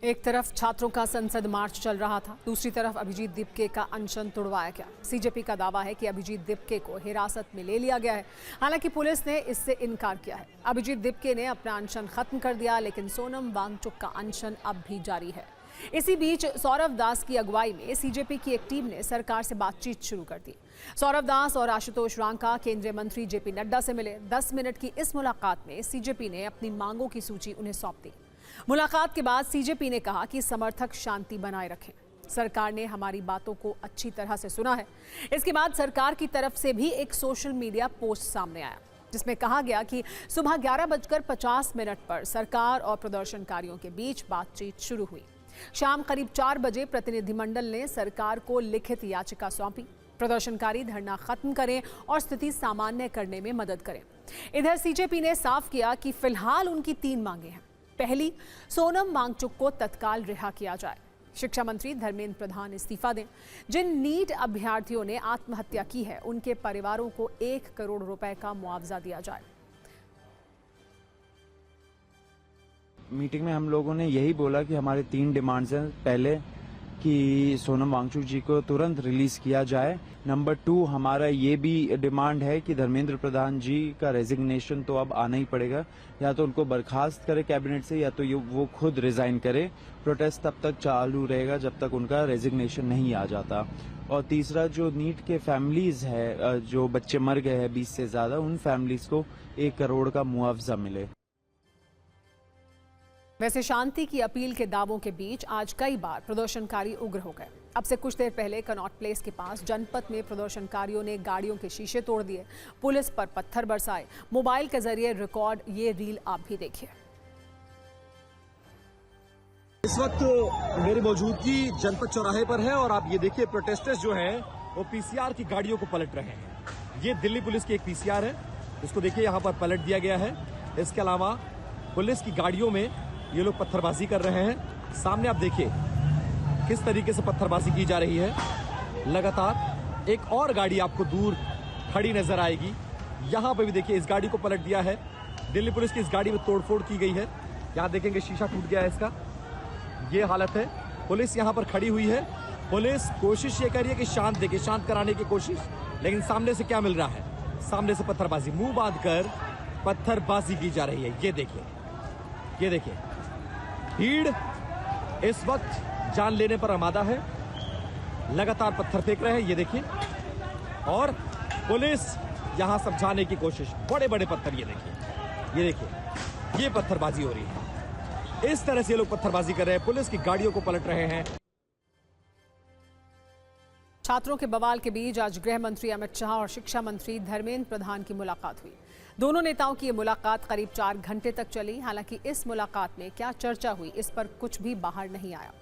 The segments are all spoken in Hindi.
एक तरफ छात्रों का संसद मार्च चल रहा था, दूसरी तरफ अभिजीत दीपके का अनशन तोड़वाया गया। सीजेपी का दावा है कि अभिजीत दीपके को हिरासत में ले लिया गया है। हालांकि पुलिस ने इससे इनकार किया है। अभिजीत दीपके ने अपना अनशन खत्म कर दिया, लेकिन सोनम वांगचुक का अनशन अब भी जारी है। इसी बीच सौरव दास की अगुवाई में सीजेपी की एक टीम ने सरकार से बातचीत शुरू कर दी। सौरव दास और आशुतोष रांका केंद्रीय मंत्री जेपी नड्डा से मिले। 10 मिनट की इस मुलाकात में सीजेपी ने अपनी मांगों की सूची उन्हें सौंप दी। मुलाकात के बाद सीजेपी ने कहा कि समर्थक शांति बनाए रखें। सरकार ने हमारी बातों को अच्छी तरह से सुना है। इसके बाद सरकार की तरफ से भी एक सोशल मीडिया पोस्ट सामने आया, जिसमें कहा गया कि सुबह 11:50 पर सरकार और प्रदर्शनकारियों के बीच बातचीत शुरू हुई। शाम करीब 4 बजे प्रतिनिधिमंडल ने सरकार को लिखित याचिका सौंपी। प्रदर्शनकारी धरना खत्म करें और स्थिति सामान्य करने में मदद करें। इधर सीजेपी ने साफ किया कि फिलहाल उनकी 3 मांगे हैं। पहली, सोनम वांगचुक को तत्काल रिहा किया जाए। शिक्षा मंत्री धर्मेंद्र प्रधान इस्तीफा दें। जिन नीट अभ्यर्थियों ने आत्महत्या की है, उनके परिवारों को 1 करोड़ रुपए का मुआवजा दिया जाए। मीटिंग में हम लोगों ने यही बोला कि हमारे 3 डिमांड्स हैं। पहले कि सोनम वांगचुक जी को तुरंत रिलीज किया जाए। नंबर 2, हमारा ये भी डिमांड है कि धर्मेंद्र प्रधान जी का रेजिग्नेशन तो अब आना ही पड़ेगा। या तो उनको बर्खास्त करे कैबिनेट से, या तो वो खुद रिजाइन करे। प्रोटेस्ट तब तक चालू रहेगा जब तक उनका रेजिग्नेशन नहीं आ जाता। और तीसरा, जो नीट के फैमिलीज है, जो बच्चे मर गए हैं 20 से ज्यादा, उन फैमिलीज को 1 करोड़ का मुआवजा मिले। वैसे शांति की अपील के दावों के बीच आज कई बार प्रदर्शनकारी उग्र हो गए। अब से कुछ देर पहले कनॉट प्लेस के पास जनपथ में प्रदर्शनकारियों ने गाड़ियों के शीशे तोड़ दिए, पुलिस पर पत्थर बरसाए। मोबाइल के जरिए रिकॉर्ड ये रील आप भी देखिए। इस वक्त मेरी मौजूदगी जनपथ चौराहे पर है और आप ये देखिए, प्रोटेस्टर्स जो हैं वो पीसीआर की गाड़ियों को पलट रहे हैं। ये दिल्ली पुलिस की एक पीसीआर है, इसको देखिए यहाँ पर पलट दिया गया है। इसके अलावा पुलिस की गाड़ियों में ये लोग पत्थरबाजी कर रहे हैं। सामने आप देखिए किस तरीके से पत्थरबाजी की जा रही है। लगातार एक और गाड़ी आपको दूर खड़ी नजर आएगी। यहां पर भी देखिए, इस गाड़ी को पलट दिया है। दिल्ली पुलिस की इस गाड़ी में तोड़फोड़ की गई है। यहां देखेंगे शीशा टूट गया है इसका। ये हालत है। पुलिस यहां पर खड़ी हुई है। पुलिस कोशिश ये कर रही है कि शांत कराने की कोशिश, लेकिन सामने से क्या मिल रहा है? सामने से पत्थरबाजी, मुंह बांध कर पत्थरबाजी की जा रही है। ये देखिए भीड़ इस वक्त जान लेने पर आमादा है। लगातार पत्थर फेंक रहे हैं, ये देखिए। और पुलिस यहां समझाने की कोशिश, बड़े बड़े पत्थर, ये देखिए, ये पत्थरबाजी हो रही है। इस तरह से ये लोग पत्थरबाजी कर रहे हैं, पुलिस की गाड़ियों को पलट रहे हैं। छात्रों के बवाल के बीच आज गृह मंत्री अमित शाह और शिक्षा मंत्री धर्मेंद्र प्रधान की मुलाकात हुई। दोनों नेताओं की ये मुलाकात करीब 4 घंटे तक चली। हालांकि इस मुलाकात में क्या चर्चा हुई, इस पर कुछ भी बाहर नहीं आया।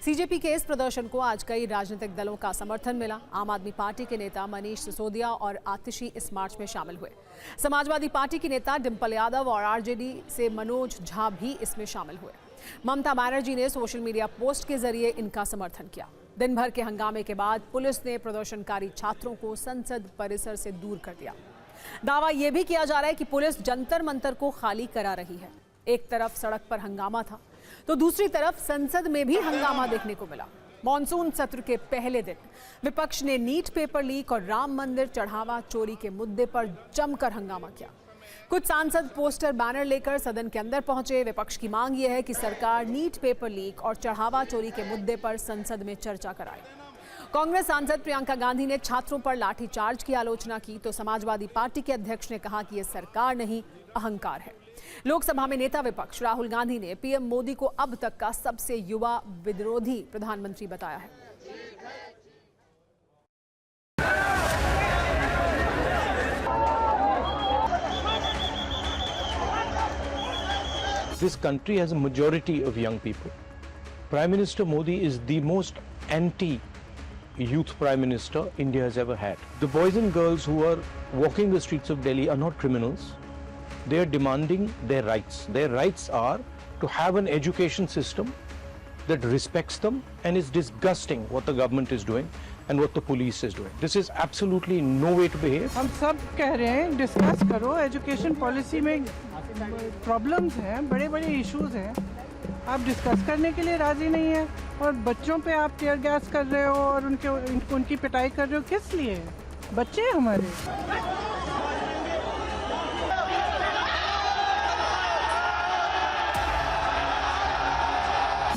सीजेपी के इस प्रदर्शन को आज कई राजनीतिक दलों का समर्थन मिला। आम आदमी पार्टी के नेता मनीष सिसोदिया और आतिशी इस मार्च में शामिल हुए। समाजवादी पार्टी की नेता डिंपल यादव और आरजेडी से मनोज झा भी इसमें शामिल हुए। ममता बनर्जी ने सोशल मीडिया पोस्ट के जरिए इनका समर्थन किया। दिन भर के हंगामे के बाद पुलिस ने प्रदर्शनकारी छात्रों को संसद परिसर से दूर कर दिया। दावा यह भी किया जा रहा है कि पुलिस जंतर मंतर को खाली करा रही है। एक तरफ सड़क पर हंगामा था, तो दूसरी तरफ संसद में भी हंगामा देखने को मिला। मॉनसून सत्र के पहले दिन विपक्ष ने नीट पेपर लीक और राम मंदिर चढ़ावा चोरी के मुद्दे पर जमकर हंगामा किया। कुछ सांसद पोस्टर बैनर लेकर सदन के अंदर पहुंचे। विपक्ष की मांग यह है कि सरकार नीट पेपर लीक और चढ़ावा चोरी के मुद्दे पर संसद में चर्चा कराए। कांग्रेस सांसद प्रियंका गांधी ने छात्रों पर लाठीचार्ज की आलोचना की, तो समाजवादी पार्टी के अध्यक्ष ने कहा कि यह सरकार नहीं, अहंकार है। लोकसभा में नेता विपक्ष राहुल गांधी ने पीएम मोदी को अब तक का सबसे युवा विरोधी प्रधानमंत्री बताया है। This country has a majority of young people. Prime Minister Modi is the most anti-youth Prime Minister India has ever had. The boys and girls who are walking the streets of Delhi are not criminals. They are demanding their rights. Their rights are to have an education system that respects them, and it's disgusting what the government is doing and what the police is doing. This is absolutely no way to behave. हम सब कह रहे हैं डिस्कस करो, एजुकेशन पॉलिसी में प्रॉब्लम्स हैं, बड़े बड़े इश्यूज हैं। आप डिस्कस करने के लिए राजी नहीं है और बच्चों पे आप टीयर गैस कर रहे हो और उनकी पिटाई कर रहे हो, किस लिए? बच्चे हैं हमारे।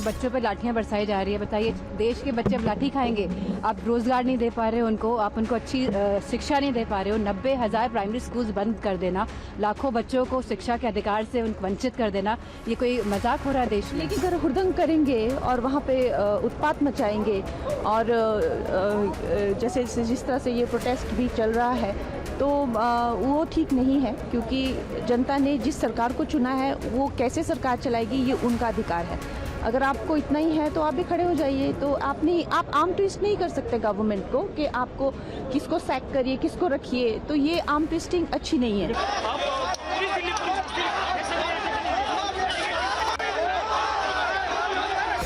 बच्चों पे लाठियां बरसाई जा रही है। बताइए, देश के बच्चे अब लाठी खाएंगे? आप रोज़गार नहीं दे पा रहे हो उनको, आप उनको अच्छी शिक्षा नहीं दे पा रहे हो। 90,000 प्राइमरी स्कूल्स बंद कर देना, लाखों बच्चों को शिक्षा के अधिकार से उनको वंचित कर देना, ये कोई मजाक हो रहा है देश में? लेकिन अगर हुड़दंग करेंगे और वहाँ पे उत्पात मचाएंगे और जैसे जिस तरह से ये प्रोटेस्ट भी चल रहा है तो वो ठीक नहीं है, क्योंकि जनता ने जिस सरकार को चुना है वो कैसे सरकार चलाएगी ये उनका अधिकार है। अगर आपको इतना ही है तो आप भी खड़े हो जाइए। तो आप आर्म ट्विस्ट नहीं कर सकते गवर्नमेंट को कि आपको किसको सैक करिए, किसको रखिए। तो ये आर्म ट्विस्टिंग अच्छी नहीं है।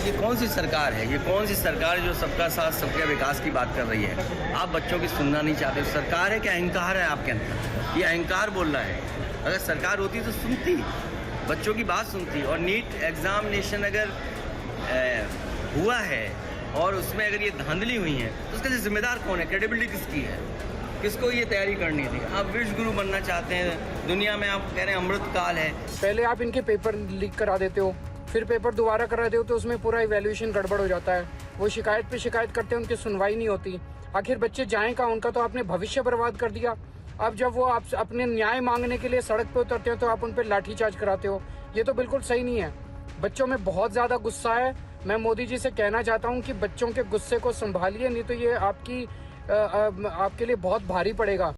ये कौन सी सरकार है? ये कौन सी सरकार जो सबका साथ सबके विकास की बात कर रही है? आप बच्चों की सुनना नहीं चाहते। सरकार है कि अहंकार है आपके अंदर? ये अहंकार बोल रहा है। अगर सरकार होती तो सुनती, बच्चों की बात सुनती। और नीट एग्जामिनेशन अगर हुआ है और उसमें अगर ये धांधली हुई है तो उसका जिम्मेदार कौन है? क्रेडिबिलिटी किसकी है? किसको ये तैयारी करनी थी? आप विश्व गुरु बनना चाहते हैं दुनिया में, आप कह रहे हैं अमृत काल है। पहले आप इनके पेपर लीक करा देते हो, फिर पेपर दोबारा करा देते हो तो उसमें पूरा इवैल्यूएशन गड़बड़ हो जाता है। वो शिकायत पे शिकायत करते हैं, उनकी सुनवाई नहीं होती। आखिर बच्चे जाएं कहाँ? उनका तो आपने भविष्य बर्बाद कर दिया। अब जब वो आप अपने न्याय मांगने के लिए सड़क पे उतरते हो तो आप उन पर लाठीचार्ज कराते हो। ये तो बिल्कुल सही नहीं है। बच्चों में बहुत ज़्यादा गुस्सा है। मैं मोदी जी से कहना चाहता हूँ कि बच्चों के गुस्से को संभालिए, नहीं तो ये आपके लिए बहुत भारी पड़ेगा।